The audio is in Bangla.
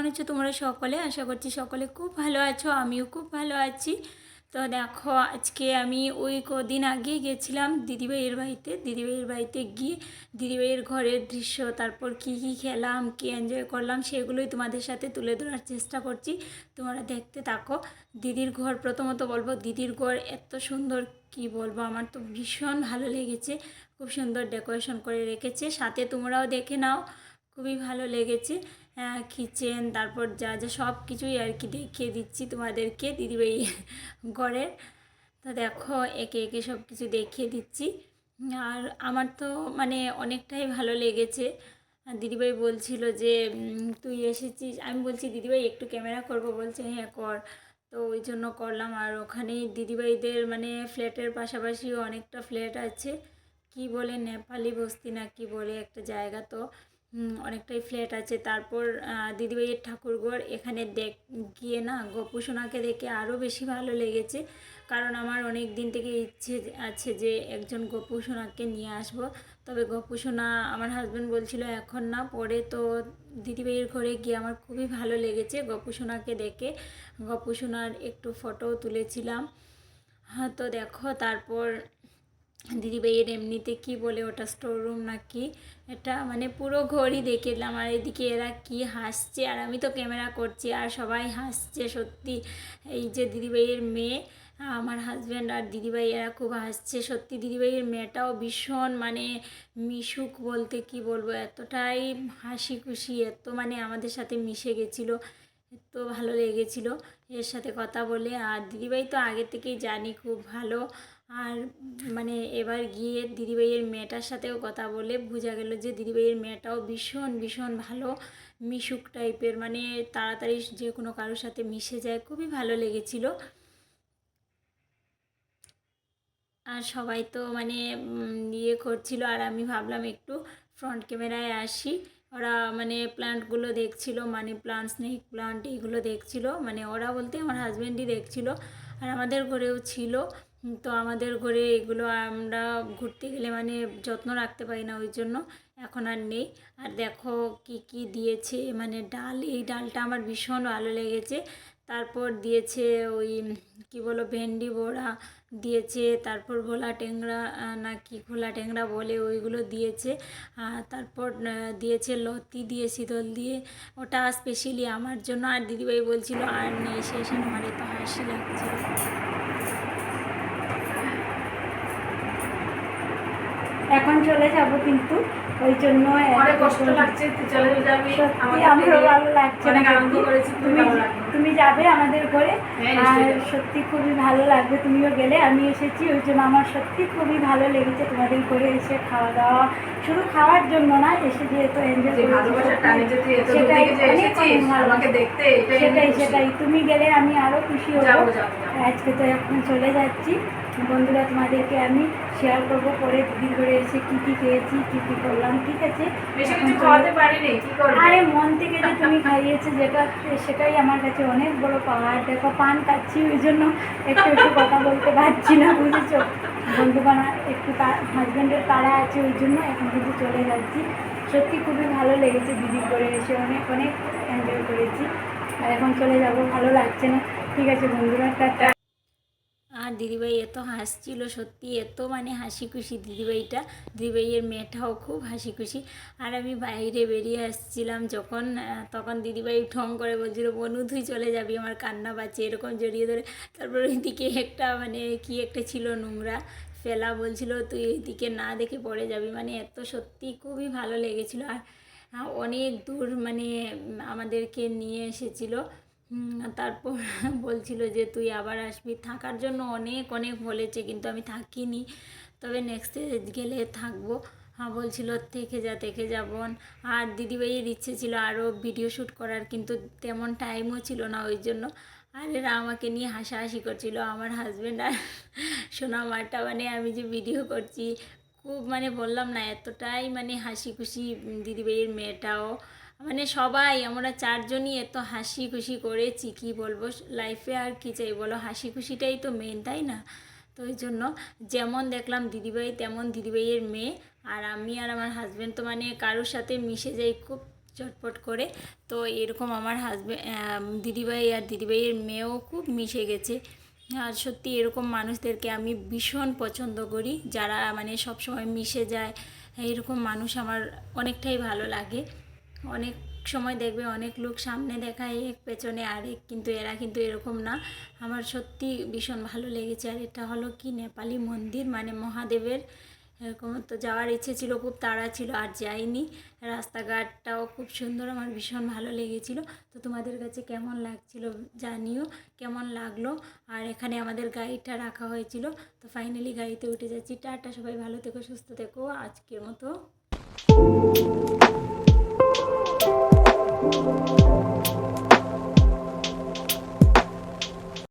আছো তোমরা সকলে? আশা করছি সকলে খুব ভালো আছো, আমিও খুব ভালো আছি। তো দেখো, আজকে আমি ওই কদিন আগে গেছিলাম দিদিভাইয়ের বাড়িতে গিয়ে দিদিভাইয়ের ঘরের দৃশ্য, তারপর কি কি খেলাম, কি এনজয় করলাম, সেগুলোই তোমাদের সাথে তুলে ধরার চেষ্টা করছি। তোমরা দেখতে থাকো। দিদির ঘর, প্রথমত বলবো দিদির ঘর এত সুন্দর, কি বলবো, আমার তো ভীষণ ভালো লেগেছে। খুব সুন্দর ডেকোরেশন করে রেখেছে, সাথে তোমরাও দেখে নাও, খুবই ভালো লেগেছে। কিচেন, তারপর যা যা সব কিছুই আর কি দেখিয়ে দিচ্ছি তোমাদেরকে দিদিভাই ঘরের। তো দেখো, একে একে সব কিছু দেখিয়ে দিচ্ছি। আর আমার তো মানে অনেকটাই ভালো লেগেছে। আর দিদিভাই বলছিল যে তুই এসেছিস, আমি বলছি দিদিভাই একটু ক্যামেরা করব, বলছে হ্যাঁ কর। তো ওই জন্য করলাম। আর ওখানেই দিদিভাইদের মানে ফ্ল্যাটের পাশাপাশিও অনেকটা ফ্ল্যাট আছে, কি বলে নেপালি বস্তি না কি বলে একটা জায়গা, তো অনেকটাই ফ্ল্যাট আছে। তারপর দিদিভাইয়ের ঠাকুরঘর, এখানে গিয়ে না গপু সোনাকে দেখে আরও বেশি ভালো লেগেছে। কারণ আমার অনেক দিন থেকে ইচ্ছে আছে যে একজন গপু সোনাকে নিয়ে আসবো। তবে গপু সোনা আমার হাজব্যান্ড বলছিল এখন না, পরে। তো দিদিভাইয়ের ঘরে গিয়ে আমার খুবই ভালো লেগেছে গপু সোনাকে দেখে। গপু সোনার একটু ফটোও তুলেছিলাম। হ্যাঁ, তো দেখো, তারপর দিদিভাইয়ের এমনিতে কি বলে ওটা, স্টোর রুম না কি, এটা মানে পুরো ঘরই দেখলাম। আর এদিকে এরা কি হাসছে, আর আমি তো ক্যামেরা করছি আর সবাই হাসছে সত্যি। এই যে দিদিভাইয়ের মেয়ে, আমার হাজব্যান্ড আর দিদিভাই, এরা খুব হাসছে সত্যি। দিদিভাইয়ের মেয়েটাও ভীষণ মানে মিশুক বলতে কি বলবো, এতটাই হাসি খুশি, এত মানে আমাদের সাথে মিশে গেছিলো, এত ভালো লেগেছিলো এর সাথে কথা বলে। আর দিদিভাই তো আগে থেকেই জানি খুব ভালো। আর মানে এবার গিয়ে দিদিভাইয়ের মেয়েটার সাথেও কথা বলে বোঝা গেল যে দিদিভাইয়ের মেয়েটাও ভীষণ ভীষণ ভালো, মিশুক টাইপের, মানে তাড়াতাড়ি যে কোনো কারোর সাথে মিশে যায়, খুবই ভালো লেগেছিল। আর সবাই তো মানে ইয়ে করছিল, আর আমি ভাবলাম একটু ফ্রন্ট ক্যামেরায় আসি। ওরা মানে প্লান্টগুলো দেখছিল, মানি প্লান্ট, স্নেক প্লান্ট, এইগুলো দেখছিল। মানে ওরা বলতে আমার হাজব্যান্ডই দেখছিল। আর আমাদের ঘরেও ছিল। তো আমাদের ঘরে এগুলো আমরা ঘুরতে গেলে মানে যত্ন রাখতে পারি না, ওই জন্য এখন আর নেই। আর দেখো কি কি দিয়েছে, মানে ডাল, এই ডালটা আমার ভীষণ ভালো লেগেছে। তারপর দিয়েছে ওই কি বলো, ভেন্ডি বড়া দিয়েছে, তারপর ঘোলা ট্যাংরা না কি ঘোলা ট্যাংরা বলে, ওইগুলো দিয়েছে। তারপর দিয়েছে লতি দিয়ে, শীতল দিয়ে, ওটা স্পেশালি আমার জন্য। আর দিদিভাই বলছিল আর নেই শেষ, আমার এত হাসি লাগছিল। এখন চলে যাব কিন্তু, ওই জন্য অনেক কষ্ট লাগছে, তুই চলে যাবি, সত্যি আমারও ভালো লাগছে না। তুমি যাবে আমাদের ঘরে, আর সত্যি খুবই ভালো লাগবে, তুমিও গেলে। আমি এসেছি ওই জন্য আমার সত্যি খুবই ভালো লেগেছে তোমাদের ঘরে এসে। খাওয়া দাওয়া শুধু খাওয়ার জন্য না, এসে যেহেতু এনজয় সেটাই তুমি গেলে আমি আরও খুশি হব। আজকে তো এখন চলে যাচ্ছি বন্ধুরা, তোমাদেরকে আমি শেয়ার করবো পরে দিদির ঘরে এসে কী কী খেয়েছি, কী কী করলাম, ঠিক আছে? আরে মন থেকে যে তুমি খাইয়েছে যেটা, সেটাই আমার কাছে অনেক বড় পাওয়ার। দেখো পান খাচ্ছি, ওই জন্য একটু একটু কথা বলতে পারছি না, বুঝেছো? বন্ধুবানা একটু হাজব্যান্ডের তাড়া আছে, ওই জন্য এখন কিন্তু চলে যাচ্ছি। সত্যি খুবই ভালো লেগেছে দিদির ঘরে এসে, অনেক অনেক এনজয় করেছি। আর এখন চলে যাব, ভালো লাগছে না। ঠিক আছে বন্ধুরা, টাটা। আর দিদিভাই এত হাসছিল সত্যি, এত মানে হাসি খুশি দিদিভাইয়ের মেয়েটাও খুব হাসি খুশি। আর আমি বাইরে বেরিয়ে আসছিলাম যখন, তখন দিদিভাই ঠং করে বলছিল বনু তুই চলে যাবি, আমার কান্না পাচ্ছে, এরকম জড়িয়ে ধরে। তারপর ওইদিকে একটা মানে কি একটা ছিল নোংরা ফেলা, বলছিল তুই এইদিকে না দেখে পড়ে যাবি, মানে এত সত্যি খুবই ভালো লেগেছিলো। আর অনেক দূর মানে আমাদেরকে নিয়ে এসেছিলো। তারপর বলছিল যে তুই আবার আসবি, থাকার জন্য অনেক অনেক বলেছে, কিন্তু আমি থাকিনি, তবে নেক্সটে গেলে থাকবো। বলছিল থেকে যা বোন। আর দিদিভাইয়ের ইচ্ছে ছিল আরও ভিডিও শ্যুট করার, কিন্তু তেমন টাইমও ছিল না, ওই জন্য। আর এরা আমাকে নিয়ে হাসাহাসি করছিল, আমার হাজব্যান্ড আর সোনামাটা, মানে আমি যে ভিডিও করছি, খুব মানে বললাম না এতটাই মানে হাসি খুশি। দিদিভাইয়ের মেয়েটাও, মানে সবাই আমরা চারজনই এত হাসি খুশি করেছি, কি বলবো, লাইফে আর কি চাই বলো, হাসি খুশিটাই তো মেন, তাই না? তো ওই জন্য যেমন দেখলাম দিদিভাই তেমন দিদিভাইয়ের মেয়ে। আর আমি আর আমার হাজব্যান্ড তো মানে কারোর সাথে মিশে যাই খুব চটপট করে। তো এরকম আমার দিদিভাই আর দিদিভাইয়ের মেয়েও খুব মিশে গেছে। আর সত্যি এরকম মানুষদেরকে আমি ভীষণ পছন্দ করি, যারা মানে সবসময় মিশে যায়। এরকম মানুষ আমার অনেকটাই ভালো লাগে। অনেক সময় দেখবে অনেক লোক সামনে দেখায় এক, পেছনে আরেক, কিন্তু এরা কিন্তু এরকম না। আমার সত্যি ভীষণ ভালো লেগেছে। আর এটা হলো কি নেপালি মন্দির, মানে মহাদেবের। এরকম তো যাওয়ার ইচ্ছে ছিল, খুব তাড়া ছিল, আর যাইনি। রাস্তাঘাটটাও খুব সুন্দর, আমার ভীষণ ভালো লেগেছিল। তো তোমাদের কাছে কেমন লাগছিল জানিও, কেমন লাগলো। আর এখানে আমাদের গাড়িটা রাখা হয়েছিল। তো ফাইনালি গাড়িতে উঠে যাচ্ছি। টাটা, সবাই ভালো থেকো, সুস্থ থেকো, আজকের মতো।